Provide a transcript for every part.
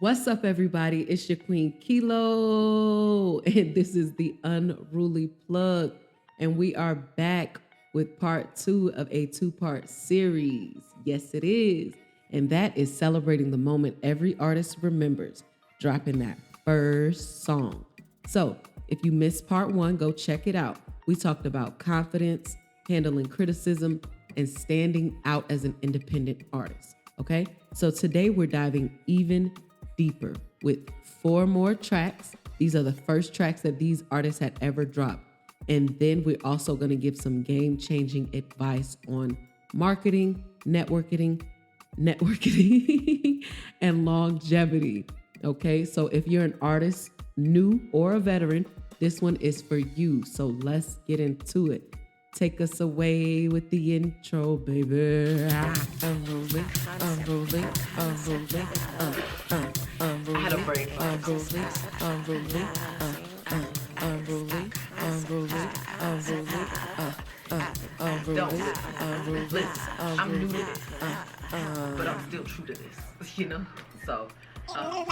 What's up, everybody? It's your queen Kilo, and this is the Unruly Plug, and we are back with part 2 of a 2-part series. Yes, it is, and that is celebrating the moment every artist remembers, dropping that first song. So, if you missed part 1, go check it out. We talked about confidence, handling criticism, and standing out as an independent artist. Okay, so today we're diving even deeper with 4 more tracks. These are the first tracks that these artists had ever dropped. And then we're also going to give some game-changing advice on marketing, networking, and longevity. Okay, so if you're an artist, new or a veteran, this one is for you. So let's get into it. Take us away with the intro, baby. Unruly. I had a break. Unruly. Listen, I'm new to this, but I'm still true to this, you know? So, All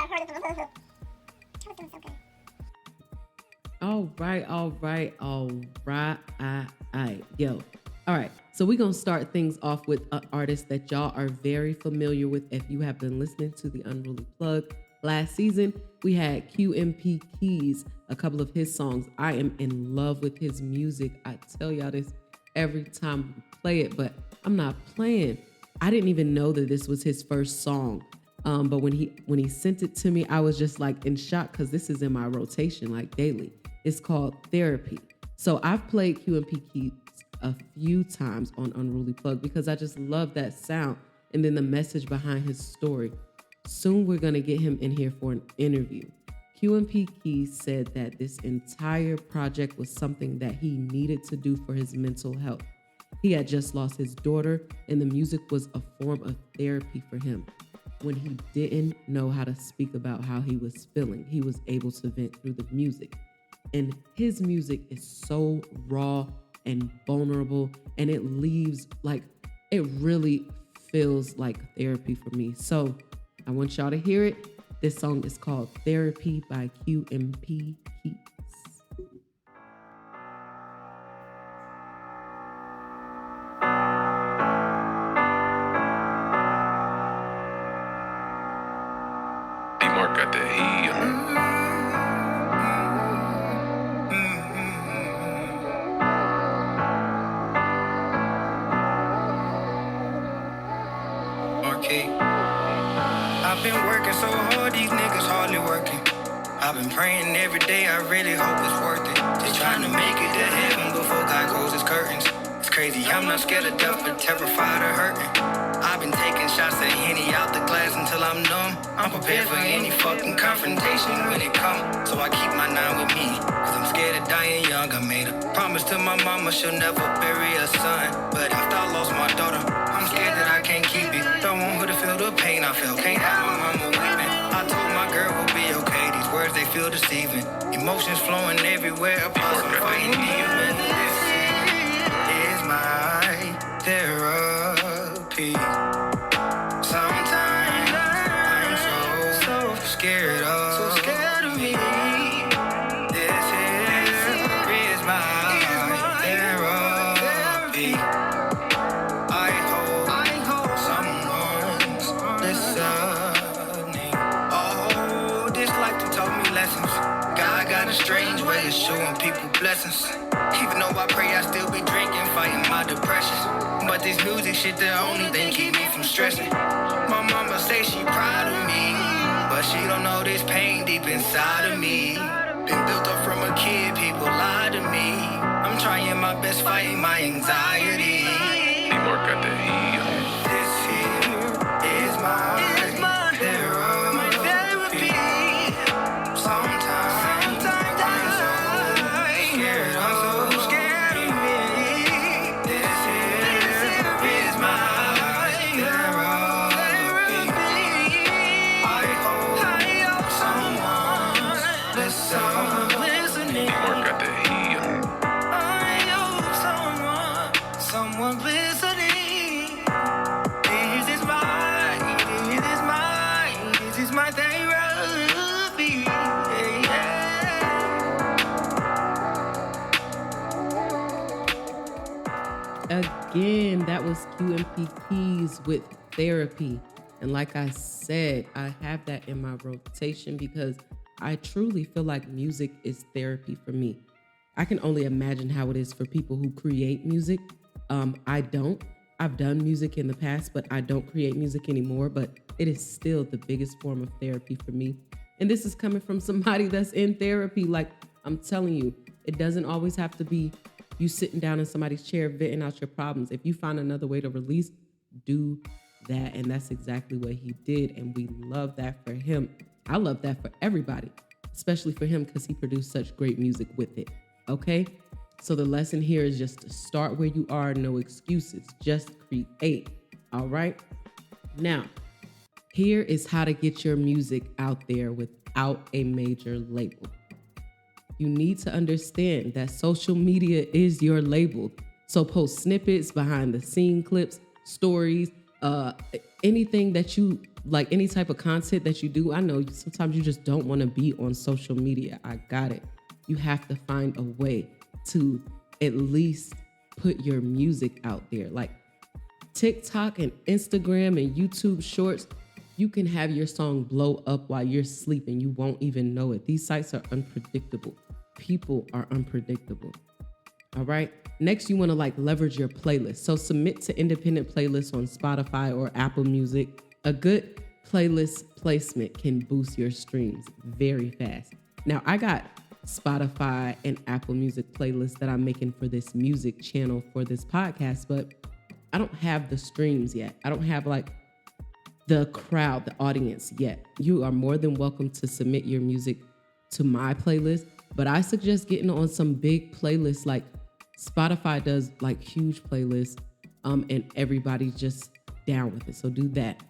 right. Yo. All right. So we're going to start things off with an artist that y'all are very familiar with. If you have been listening to the Unruly Plug last season, we had QMP Keyz, a couple of his songs. I am in love with his music. I tell y'all this every time we play it, but I'm not playing. I didn't even know that this was his first song. But when he sent it to me, I was just like in shock because this is in my rotation like daily. It's called Therapy. So I've played QMP Keyz a few times on Unruly Plug because I just love that sound and then the message behind his story. Soon we're going to get him in here for an interview. QMP Keyz said that this entire project was something that he needed to do for his mental health. He had just lost his daughter and the music was a form of therapy for him. When he didn't know how to speak about how he was feeling, he was able to vent through the music. And his music is so raw and vulnerable, and it leaves it really feels like therapy for me. So I want y'all to hear it. This song is called Therapy by QMP Keyz. D-Mark got that heat. I've been working so hard, these niggas hardly working. I've been praying every day, I really hope it's worth it. Just trying to make it to heaven before God closes curtains. It's crazy, I'm not scared of death, but terrified of hurting. I've been taking shots of Henny out the glass until I'm numb. I'm prepared for any fucking confrontation when it comes. So I keep my 9 with me, cause I'm scared of dying young. I made a promise to my mama she'll never bury a son. But after I lost my daughter, I'm scared that I can't keep it. Don't want her to feel the pain I felt. Can't have my mama weeping. I told my girl we'll be okay. These words, they feel deceiving. Emotions flowing everywhere. Plus I'm fighting demons. This is my therapy. Sometimes I'm so scared of me. This is my therapy. I hope someone's listening. Oh, this life done taught me lessons. God got a strange way of showing people blessings. Even though I pray, I still be drinking, fighting my depression. But this music shit, the only thing keep me from stressing. My mama say she proud of me, but she don't know this pain deep inside of me. Been built up from a kid, people lie to me. I'm trying my best fighting my anxiety. D-Mark got that heat. This here is my therapy. Sometimes I'm so scared of me. This is my therapy. I hope someone's listening. D-Mark got that heat. I hope someone listening. This is my therapy. again. That was QMP Keyz with Therapy. And like I said, I have that in my rotation because I truly feel like music is therapy for me. I can only imagine how it is for people who create music. I don't. I've done music in the past, but I don't create music anymore. But it is still the biggest form of therapy for me. And this is coming from somebody that's in therapy. Like, I'm telling you, it doesn't always have to be you sitting down in somebody's chair venting out your problems. If you find another way to release, do that. And that's exactly what he did. And we love that for him. I love that for everybody, especially for him because he produced such great music with it. Okay? So the lesson here is just to start where you are, no excuses, just create. All right? Now, here is how to get your music out there without a major label. You need to understand that social media is your label. So post snippets, behind the scene clips, stories, anything that you like, any type of content that you do. I know sometimes you just don't want to be on social media. I got it. You have to find a way to at least put your music out there. Like TikTok and Instagram and YouTube shorts, you can have your song blow up while you're sleeping. You won't even know it. These sites are unpredictable. People are unpredictable. All right. Next, you want to leverage your playlist. So submit to independent playlists on Spotify or Apple Music. A good playlist placement can boost your streams very fast. Now, I got Spotify and Apple Music playlists that I'm making for this music channel for this podcast, but I don't have the streams yet. I don't have the crowd, the audience yet. You are more than welcome to submit your music to my playlist, but I suggest getting on some big playlists. Like Spotify does huge playlists, and everybody's just down with it. So do that.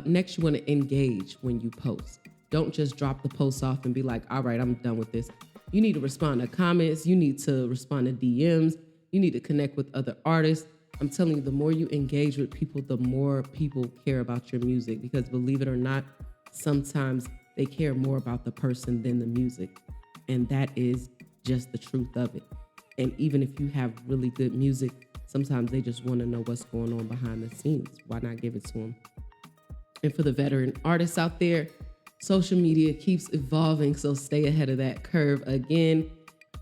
Next, you want to engage when you post. Don't just drop the post off and be like, all right, I'm done with this. You need to respond to comments. You need to respond to DMs. You need to connect with other artists. I'm telling you, the more you engage with people, the more people care about your music, because believe it or not, sometimes they care more about the person than the music. And that is just the truth of it. And even if you have really good music, sometimes they just want to know what's going on behind the scenes. Why not give it to them? And for the veteran artists out there, social media keeps evolving, so stay ahead of that curve again.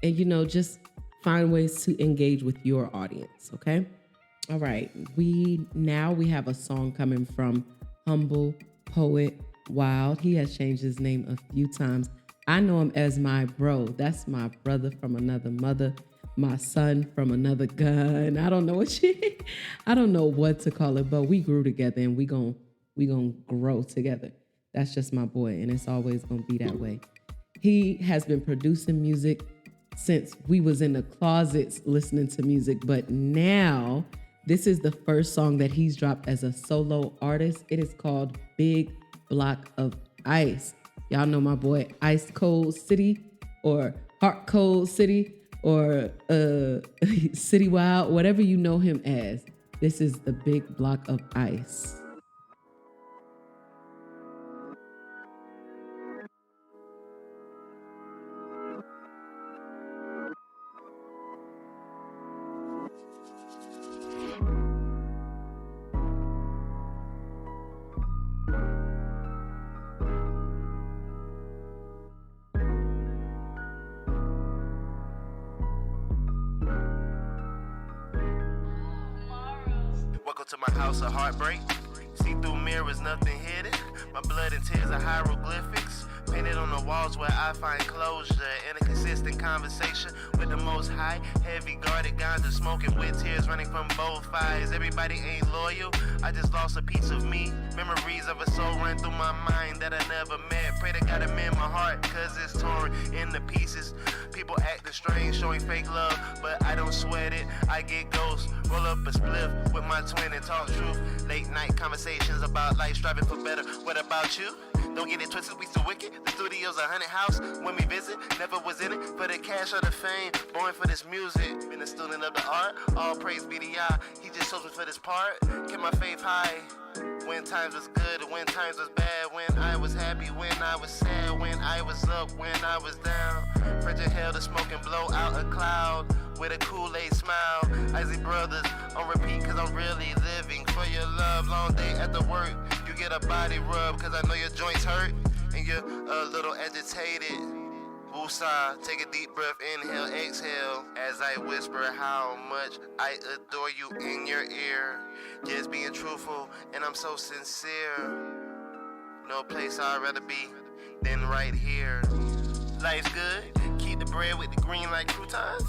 And, just find ways to engage with your audience, okay? All right, we have a song coming from HumplePoWild. He has changed his name a few times. I know him as my bro. That's my brother from another mother, my son from another gun. I don't know what to call it, but we grew together and we gonna grow together. That's just my boy, and it's always gonna be that way. He has been producing music since we was in the closets listening to music, but now this is the first song that he's dropped as a solo artist. It is called Big Block of Ice. Y'all know my boy Ice Cold City or Heart Cold City or City Wild, whatever you know him as. This is the Big Block of Ice. Welcome to my house of heartbreak. See through mirrors, nothing hidden. My blood and tears are hieroglyphics. Painted on the walls where I find closure in a consistent conversation with the Most High. Heavy guarded ganja smoking with tears running from both eyes. Everybody ain't loyal. I just lost a piece of me. Memories of a soul run through my mind that I never met. Pray to God amend my heart, cause it's torn into pieces. People acting strange, showing fake love, but I don't sweat it. I get ghosts, roll up a spliff with my twin and talk truth. Late night conversations about life, striving for better. What about you? Don't get it twisted, we still wicked. The studio's a haunted house when we visit. Never was in it for the cash or the fame. Born for this music, been a student of the art. All praise be to Yah, he just chose me for this part. Kept my faith high, When times was good and when times was bad. When I was happy, when I was sad. When I was up, when I was down. Frigid hell to smoke and blow out a cloud with a Kool-Aid smile. Icy Brothers on repeat cause I'm really living for your love. Long day at the work, you get a body rub cause I know your joints hurt and you're a little agitated. Woosah, take a deep breath, inhale, exhale, as I whisper how much I adore you in your ear. Just being truthful, and I'm so sincere. No place I'd rather be than right here. Life's good, keep the bread with the green like croutons.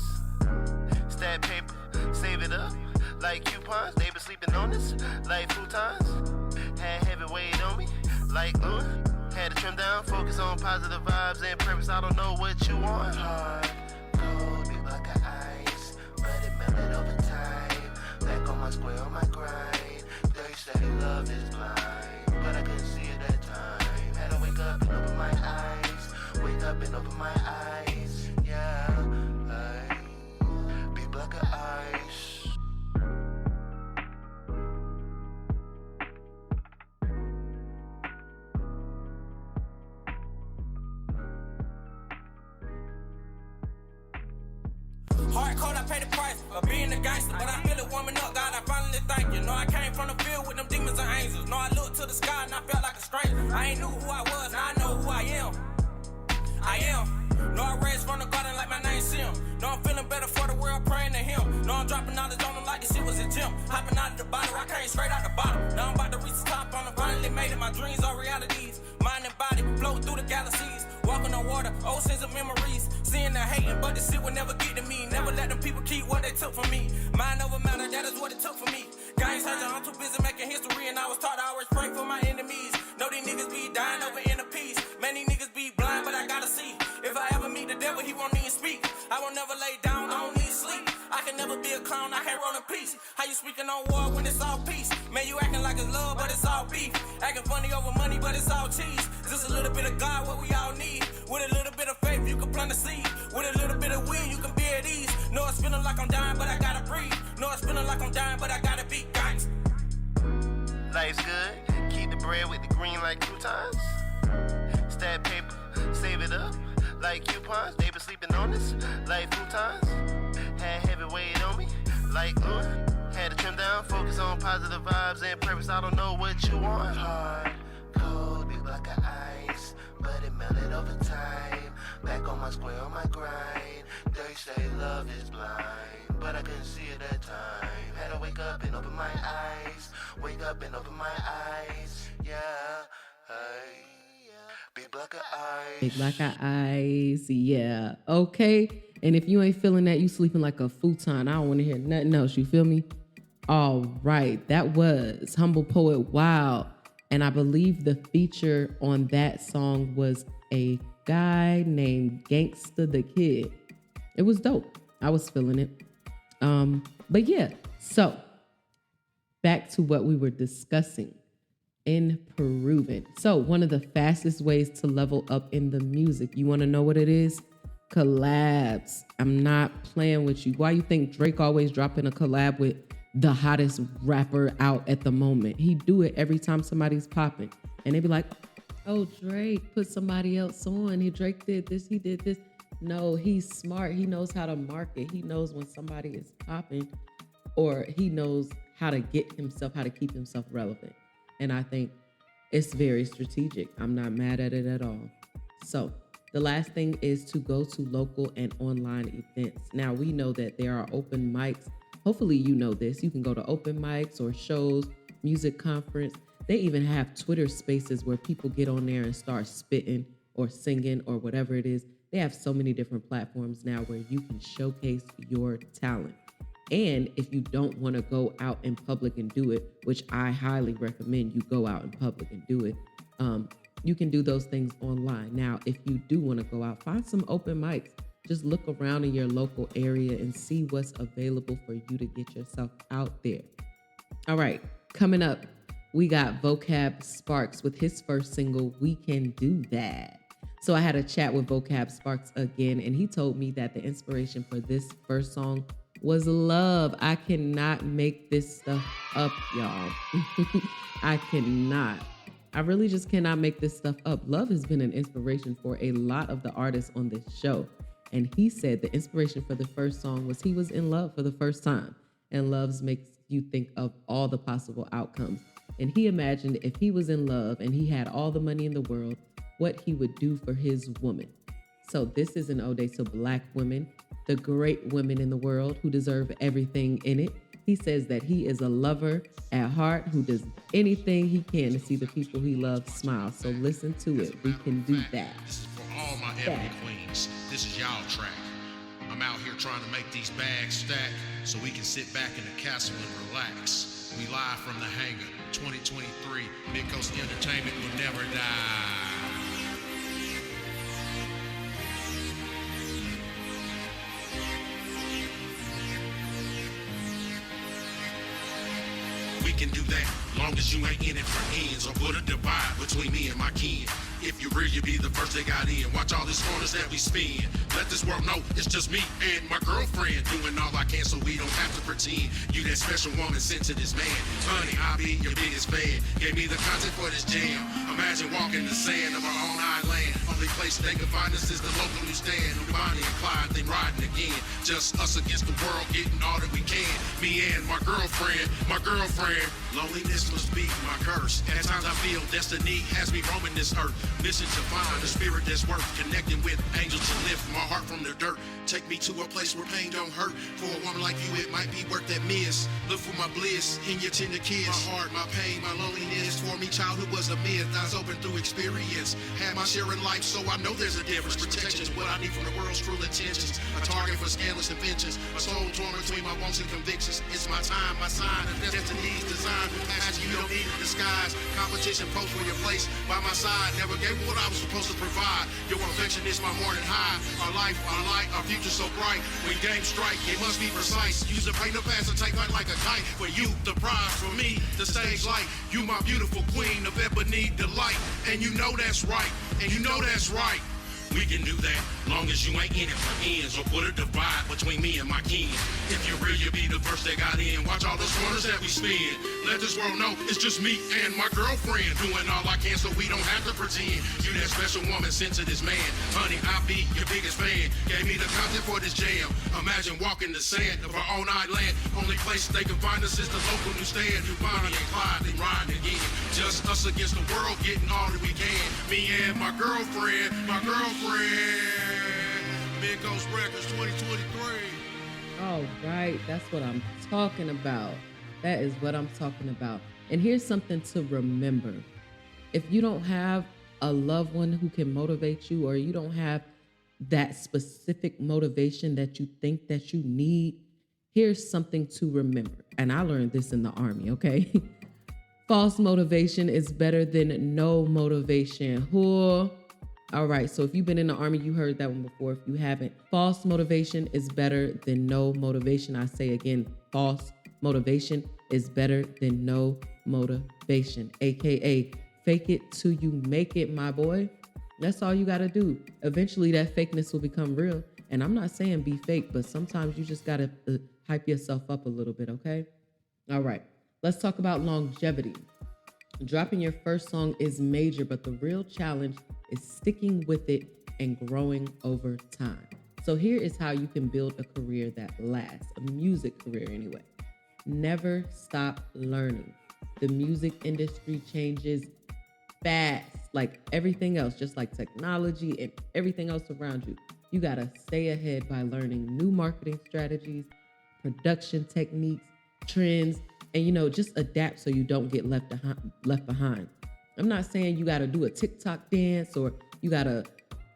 Stab paper, save it up like coupons. They been sleeping on this like futons. Had heavy weight on me like glue. Had to trim down, focus on positive vibes and purpose. I don't know what you want. Hard, cold, be like an ice, but it melted over time. Back on my square, on my grind. They say love is blind, but I couldn't see it that time. Had to wake up and open my eyes. Wake up and open my eyes. Yeah, be black of ice. Hard cold, I pay the price of being a gangster, but I feel it warming up, God, I finally thank you. Know I came from the field with them demons and angels. Know I looked to the sky and I felt like a stranger. I ain't knew who I was, now I know who I am. Know I raised from the garden like my name Sim. Know I'm feeling better for the world, praying to him. Know I'm dropping knowledge on them like this shit was a gym. Hopping out of the bottle, I came straight out the bottom. Now I'm about to reach the top on them, finally made it. My dreams are realities. Mind and body, float through the galaxies. Walking on water, oceans of memories. Seeing the hating, but this shit will never get to me. Never let them people keep what they took from me. Mind over matter, that is what it took for me. Guys heard I'm too busy making history, and I was taught to always pray for my enemies. Know these niggas be dying over inner peace. Many niggas be blind, but I gotta see. If I ever meet the devil, he won't even speak. I won't never lay down, I don't need sleep. I can never be a clown, I can't roll in peace. How you speaking on war when it's all peace? Man, you acting like it's love, but it's all beef. Acting funny over money, but it's all cheese. Just a little bit of God, what we all need. With a little bit of faith, you can plant a seed. With a little bit of weed, you can be at ease. Know it's feeling like I'm dying, but I gotta breathe. Know it's feeling like I'm dying, but I gotta be gangsta. Life's good, keep the bread with the green like croutons. Stab paper, save it up like coupons. They been sleeping on this like futons. Had heavy weight on me like glue. Had to trim down, focus on positive vibes and purpose. I don't know what you want. Hard, cold, be like an ice, but it melted over time. Back on my square, on my grind. They say love is blind, but I couldn't see it that time. Had to wake up and open my eyes. Wake up and open my eyes. Yeah, big black of eyes. Big black eyes. Yeah. Okay. And if you ain't feeling that, you sleeping like a futon. I don't want to hear nothing else. You feel me? All right. That was HumplePoWild. And I believe the feature on that song was a guy named Gangsta the Kid. It was dope. I was feeling it. But yeah, so back to what we were discussing in Peruvian. So one of the fastest ways to level up in the music, you want to know what it is? Collabs. I'm not playing with you. Why you think Drake always dropping a collab with the hottest rapper out at the moment? He do it every time somebody's popping. And they be like, oh, Drake put somebody else on. Drake did this, he did this. No, he's smart. He knows how to market. He knows when somebody is popping, or he knows how to get himself, how to keep himself relevant. And I think it's very strategic. I'm not mad at it at all. So the last thing is to go to local and online events. Now we know that there are open mics. Hopefully you know this. You can go to open mics or shows, music conference. They even have Twitter spaces where people get on there and start spitting or singing or whatever it is. They have so many different platforms now where you can showcase your talent. And if you don't want to go out in public and do it, which I highly recommend you go out in public and do it, you can do those things online. Now, if you do want to go out, find some open mics. Just look around in your local area and see what's available for you to get yourself out there. All right, coming up, we got Vokab Sparks with his first single, We Can Do That. So I had a chat with Vokab Sparks again, and he told me that the inspiration for this first song was Love. I cannot make this stuff up, y'all. I cannot. I really just cannot make this stuff up. Love has been an inspiration for a lot of the artists on this show. And he said the inspiration for the first song was he was in love for the first time. And Love makes you think of all the possible outcomes. And he imagined if he was in love and he had all the money in the world, what he would do for his woman. So this is an ode to Black women, the great women in the world who deserve everything in it. He says that he is a lover at heart who does anything he can to see the people he loves smile. So listen to it. We can do that. This is for all my ebony queens. This is y'all track. I'm out here trying to make these bags stack so we can sit back in the castle and relax. We live from the hangar, 2023. Mid-Coast Entertainment will never die. We can do that, long as you ain't in it for ends or put a divide between me and my kin. If you real, you be the first they got in. Watch all these corners that we spin. Let this world know it's just me and my girlfriend doing all I can so we don't have to pretend. You that special woman sent to this man. Honey, I'll be your biggest fan. Gave me the content for this jam. Imagine walking the sand of our own island. Only place they can find us is the local newsstand. Bonnie and Clyde, then riding again. Just us against the world, getting all that we can. Me and my girlfriend, my girlfriend. Loneliness must be my curse. At times I feel destiny has me roaming this earth. Mission to find a spirit that's worth connecting with angels to lift my heart from the dirt. Take me to a place where pain don't hurt. For a woman like you, it might be worth that miss. Look for my bliss in your tender kiss. My heart, my pain, my loneliness. For me, childhood was a myth. Eyes open through experience. Had my share in life, so I know there's a difference. Protection's what I need from the world's cruel intentions. A target for scandalous inventions. A soul torn between my wants and convictions. It's my time, my sign, and destiny's design. Actually, you don't need a disguise. Competition post for your place by my side. Never gave what I was supposed to provide. Your affection is my morning high. Our life, our light, our future so bright. When games strike, it must be precise. Use a paint of pass and take flight like a kite. For you, the prize. For me, the stage light. You my beautiful queen of ebony delight. And you know that's right. And you know that's right. We can do that, long as you ain't in it for ends or put a divide between me and my kin. If you're real, you'll be the first that got in. Watch all those corners that we spin. Let this world know it's just me and my girlfriend doing all I can so we don't have to pretend. You that special woman sent to this man. Honey, I'll be your biggest fan. Gave me the content for this jam. Imagine walking the sand of our own island. Only place they can find us is the local newsstand. You Bonnie and Clyde, they riding again. Just us against the world, getting all that we can. Me and my girlfriend, my girlfriend. Mid-Coast Records 2023. All right, that's what I'm talking about. That is what I'm talking about. And here's something to remember. If you don't have a loved one who can motivate you, or you don't have that specific motivation that you think that you need, here's something to remember. And I learned this in the Army, okay? False motivation is better than no motivation. Whoa. All right, so if you've been in the Army, you heard that one before. If you haven't, false motivation is better than no motivation. I say again, false motivation is better than no motivation, AKA fake it till you make it, my boy. That's all you got to do. Eventually, that fakeness will become real. And I'm not saying be fake, but sometimes you just got to hype yourself up a little bit, okay? All right, let's talk about longevity. Dropping your first song is major, but the real challenge is sticking with it and growing over time. So here is how you can build a career that lasts, a music career anyway. Never stop learning. The music industry changes fast, like everything else, just like technology and everything else around you. You gotta stay ahead by learning new marketing strategies, production techniques, trends, and just adapt so you don't get left behind. I'm not saying you got to do a TikTok dance or you got to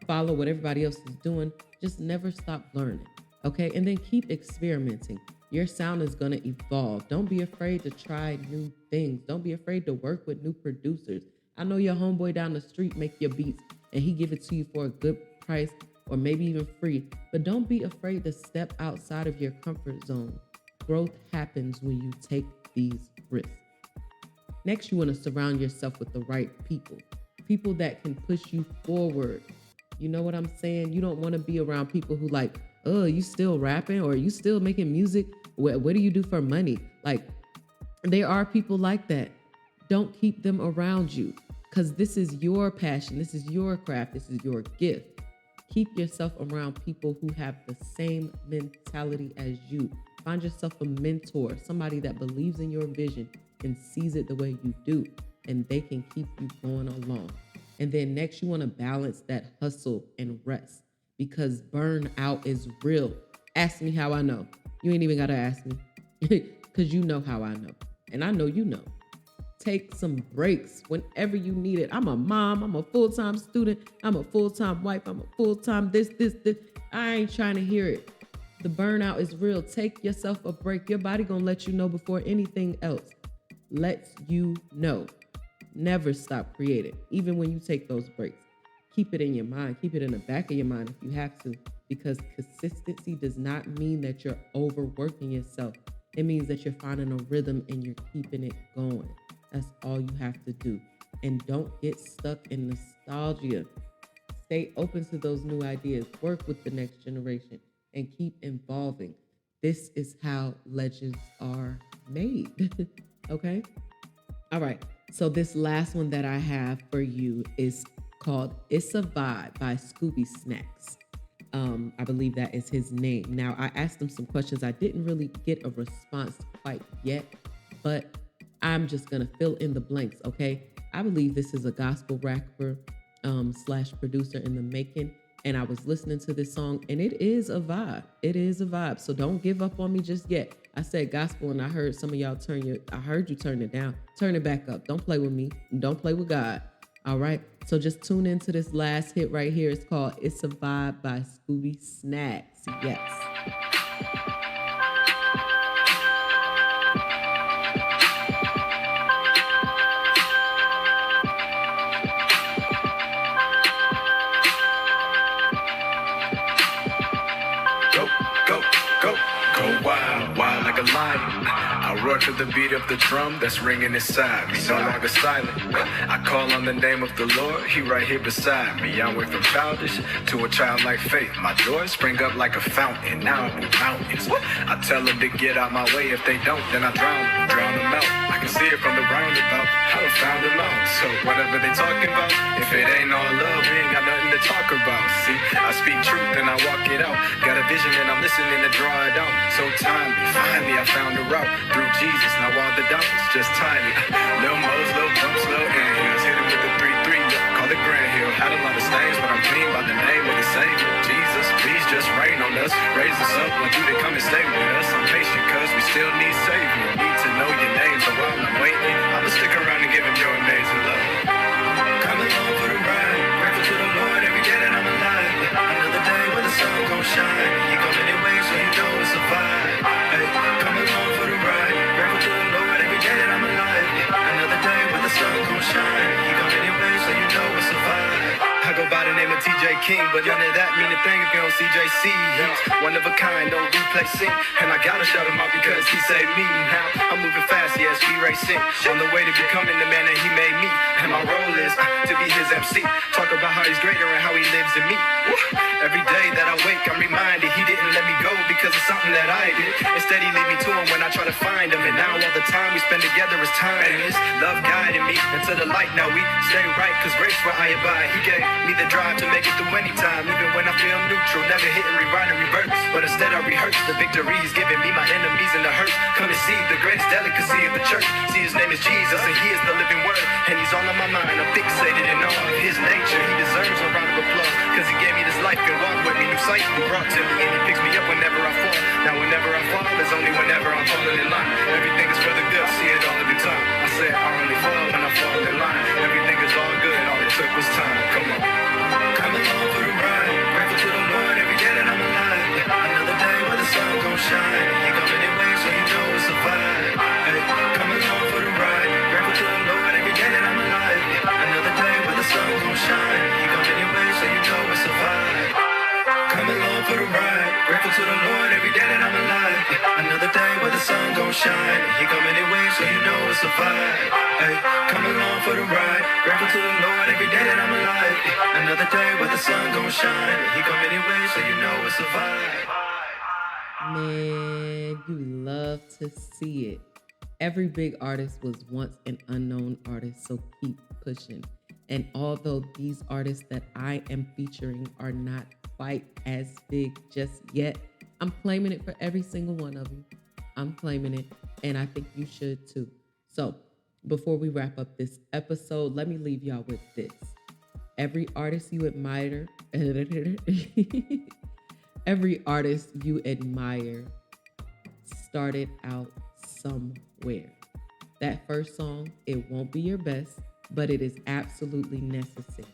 follow what everybody else is doing. Just never stop learning, okay? And then keep experimenting. Your sound is going to evolve. Don't be afraid to try new things. Don't be afraid to work with new producers. I know your homeboy down the street make your beats and he give it to you for a good price or maybe even free. But don't be afraid to step outside of your comfort zone. Growth happens when you take these risks. Next, you want to surround yourself with the right people that can push you forward. You know what I'm saying? You don't want to be around people who like oh, you still rapping or you still making music? What do you do for money? Like, there are people like that. Don't keep them around you, because this is your passion. This is your craft. This is your gift. Keep yourself around people who have the same mentality as you. Find yourself a mentor, somebody that believes in your vision and sees it the way you do, and they can keep you going along. And then next, you want to balance that hustle and rest, because burnout is real. Ask me how I know. You ain't even got to ask me, because you know how I know. And I know you know. Take some breaks whenever you need it. I'm a mom. I'm a full-time student. I'm a full-time wife. I'm a full-time this. I ain't trying to hear it. The burnout is real. Take yourself a break. Your body gonna let you know before anything else lets you know. Never stop creating, even when you take those breaks. Keep it in your mind. Keep it in the back of your mind if you have to, because consistency does not mean that you're overworking yourself. It means that you're finding a rhythm and you're keeping it going. That's all you have to do. And don't get stuck in nostalgia. Stay open to those new ideas. Work with the next generation and keep evolving. This is how legends are made. Okay? All right. So this last one that I have for you is called Issa Vibe by Scooby Snacks. I believe that is his name. Now, I asked him some questions. I didn't really get a response quite yet, but I'm just going to fill in the blanks, okay? I believe this is a gospel rapper / producer in the making, and I was listening to this song, and it is a vibe. It is a vibe, so don't give up on me just yet. I said gospel, and I heard some of y'all I heard you turn it down. Turn it back up. Don't play with me. Don't play with God, all right? So just tune into this last hit right here. It's called It's a Vibe by Scooby Snacks. Yes. Wild like a lion. I roar to the beat of the drum that's ringing inside me, no longer silent. I call on the name of the Lord, he right here beside me. I went from childish to a childlike faith. My joy spring up like a fountain, now I move mountains. I tell them to get out my way, if they don't, then I drown them out. I can see it from the roundabout, I done found them out. So whatever they talking about, if it ain't all love, we ain't got nothing to talk about. See, I speak truth and I walk it out. Got a vision and I'm listening to draw it out. So timely, finally I found a route through Jesus. Now all the doubts just tiny. Little mo's, little bumps, little inhales. Hit him with the 3-3, call it Grand Hill. Had a lot of stains, but I'm clean by the name of the Savior. Jesus, please just rain on us. Raise us up, want you to come and stay with us. I'm patient cause we still need Savior. Need to know your name, so while I'm waiting, I'ma stick around and give him your amazing love. Come along for the ride, grateful to the Lord every day that I'm alive. Another day where the sun gon' shine. He come anyway, so you know it's a vibe. Hey, come along for the ride, grateful to the Lord every day that I'm alive. Another day where the sun gon' shine. He come anyway, so you know it's a vibe. I go by the name of TJ King, but none of that mean a thing if you don't CJC. He's one of a kind, no replacing. And I gotta shout him out because he saved me. Now I'm moving fast, yes, we racing. On the way to becoming the man that he made me. And my role is to be his MC. Talk about how he's greater and how he lives in me. Every day that I wake, I'm reminded he didn't let me go because of something that I did. Instead, he lead me to him when I try to find him. And now all the time we spend together is timeless. Love guiding me into the light. Now we stay right, cause grace where I abide. He gave me the drive to make it through any time, even when I feel neutral. Never hit and rewrite and reverse, but instead I rehearse the victory he's giving me, my enemies and the hurt. Come and see the greatest delicacy of the church. See, his name is Jesus and he is the living word. And he's all on my mind, I'm fixated in all of his nature. He deserves a round of applause, cause he gave me this life and walked with me. New sight he brought to me, and he picks me up whenever I fall. Now whenever I fall, it's only whenever I'm falling in line. Everything is for the good, see it all every time. I said I only fall when I fall in line. Everything is all good, all it took was time. Come on. Come along for the ride, grateful to the Lord every day that I'm alive. Another day where the sun gon' shine. He come anyway, so you know it's a vibe. Hey, come along for the ride, grateful to the Lord every day that I'm alive. Another day where the sun gon' shine. He come anyway, so you know it's a vibe. Come along for the ride, grateful to the Lord every day that I'm alive. Another day where the sun gon' shine. He come anyway, so you know it's a vibe. Hey, come along for the ride, grateful to the Lord every day that I'm alive. Another another day where the sun gon' shine. He come anyway, so you know it's a vibe. Man, you love to see it. Every big artist was once an unknown artist, so keep pushing. And although these artists that I am featuring are not quite as big just yet, I'm claiming it for every single one of you. I'm claiming it, and I think you should too. So before we wrap up this episode, let me leave y'all with this. Every artist you admire, every artist you admire started out somewhere. That first song, it won't be your best, but it is absolutely necessary.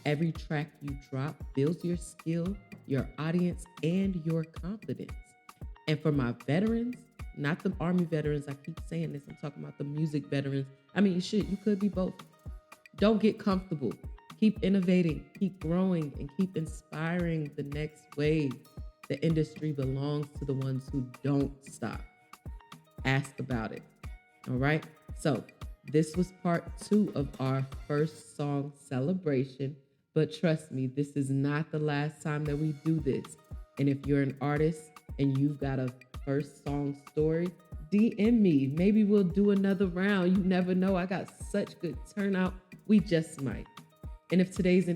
Every track you drop builds your skill, your audience, and your confidence. And for my veterans, not the Army veterans, I keep saying this, I'm talking about the music veterans. I mean, you could be both. Don't get comfortable. Keep innovating, keep growing, and keep inspiring the next wave. The industry belongs to the ones who don't stop. Ask about it. All right? So this was part 2 of our first song celebration. But trust me, this is not the last time that we do this. And if you're an artist and you've got a first song story, DM me. Maybe we'll do another round. You never know. I got such good turnout. We just might. And if today's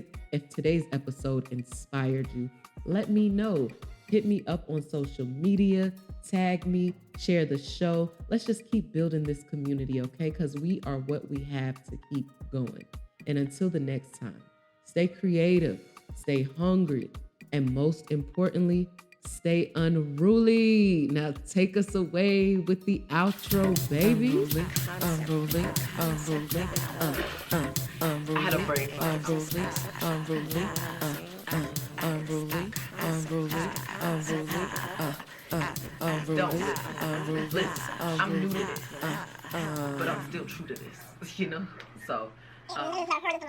episode inspired you, let me know. Hit me up on social media, tag me, share the show. Let's just keep building this community, okay? Because we are what we have to keep going. And until the next time, stay creative, stay hungry, and most importantly, stay unruly. Now take us away with the outro, baby. Unruly. I had a break. Listen, I'm new to this, but I'm still true to this, you know? So, It's not part of the